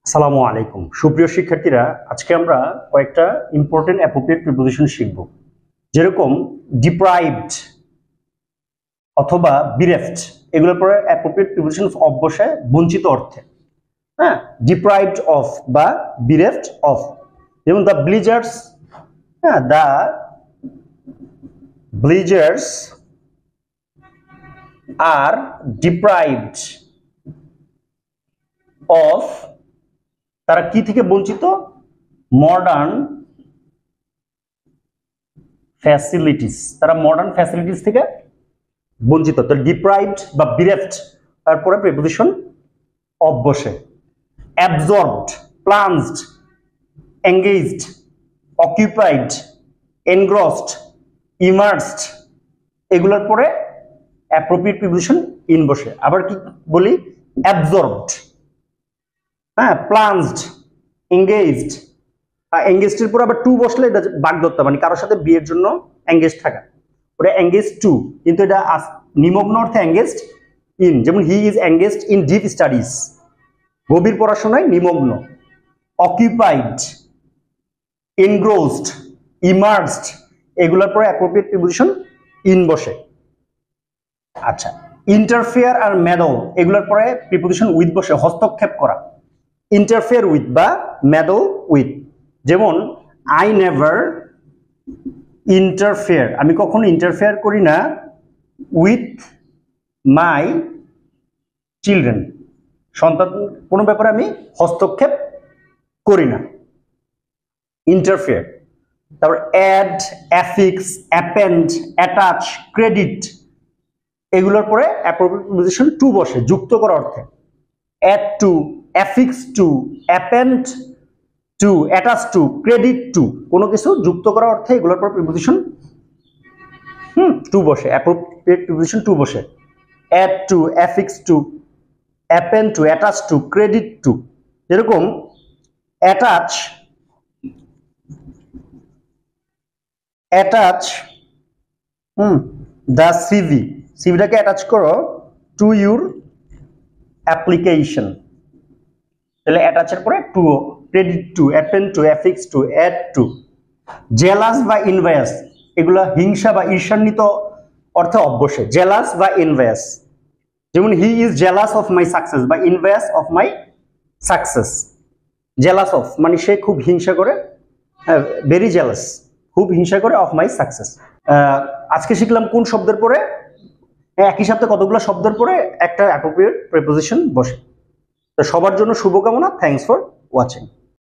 আসসালামু আলাইকুম সুপ্রিয় শিক্ষার্থীরা, আজকে আমরা কয়েকটা ইম্পর্টেন্ট অ্যাপ্রোপ্রিয়েট প্রিপোজিশন শিখব। যেরকম ডিপ্রাইভড অথবা বিরেফড, এগুলোর পরে অ্যাপ্রোপ্রিয়েট প্রিপোজিশন অফ বসে বঞ্চিত অর্থে। হ্যাঁ, ডিপ্রাইভড অফ বা বিরেফড অফ। যেমন দ্য ব্লিজার্স, হ্যাঁ, দ্য ব্লিজার্স আর ডিপ্রাইভড অফ, তারা কি থেকে বঞ্চিত? Modern facilities. তারা মডার্ন ফ্যাসিলিটিস থেকে বঞ্চিত। তো ডিপ্রাইভড বা বিরেফড, তারপরে প্রিপোজিশন অফ বসে। Absorbed, plunged, engaged, occupied, engrossed, immersed, এগুলোর পরে অ্যাপ্রোপ্রিয়েট প্রিপোজিশন ইন বসে। আবার কি বলি? অ্যাবজর্বড, হ্যাঁ, প্লাঞ্জড, এঙ্গেজড। এঙ্গেজড এর পর আবার টু বসলে এটা বাগদত্তা, মানে কারোর সাথে বিয়ের জন্য এঙ্গেজ থাকা, ওটা এঙ্গেজ টু, কিন্তু এটা নিমগ্ন অর্থে এঙ্গেজড ইন। যেমন he is engaged in deep studies, গভীর পড়াশোনায় নিমগ্ন। অকুপাইড, এনগ্রোসড, ইমার্সড, এগুলোর পরে অ্যাপ্রোপ্রিয়েট প্রিপোজিশন ইন বসে। আচ্ছা, ইন্টারফেয়ার আর মেডল, এগুলোর পরে প্রিপোজিশন উইথ বসে, হস্তক্ষেপ করা। ইন্টারফেয়ার উইথ বা মেডল উইথ। যেমন আই নেভার ইন্টারফেয়ার, আমি কখনো ইন্টারফেয়ার করি না উইথ মাই চিলড্রেন, সন্তান কোনো ব্যাপারে আমি হস্তক্ষেপ করি না। ইন্টারফেয়ার। তারপর add, affix, append, attach, credit, এগুলোর পরে অ্যাপ্রোপ্রিয়েট প্রিপোজিশন টু বসে, যুক্ত করা অর্থে। Add to, affix to, append to, attach to, credit to, কোনো কিছু যুক্ত করা অর্থে এগুলোর পর প্রিপোজিশন টু বসে, অ্যাপ্রোপ্রিয়েট প্রিপোজিশন টু বসে। Add to, affix to, append to, attach to, credit to. যেরকম অ্যাটাচ, অ্যাটাচ দ্য সিভি, সিভিটাকে অ্যাটাচ করো টু ইউর অ্যাপ্লিকেশন, তাহলে অ্যাটাচের পরে to, credit to, append two, affix to, add to. Jealous বা envious, এগুলা হিংসা বা ঈর্ষান্বিত অর্থে অবশ্যই। জেলাস বা ইনভায়াস, যেমন he is jealous of my success বা envious of my success. Jealous of মানে সে খুব হিংসা করে, ভেরি জেলাস, খুব হিংসা করে, অফ মাই সাকসেস। আজকে শিখলাম কোন শব্দের পরে একই সাথে কতগুলো শব্দের পরে একটা অ্যাপ্রোপ্রিয়েট প্রিপোজিশন বসে। তো সবার জন্য শুভকামনা। Thanks for watching.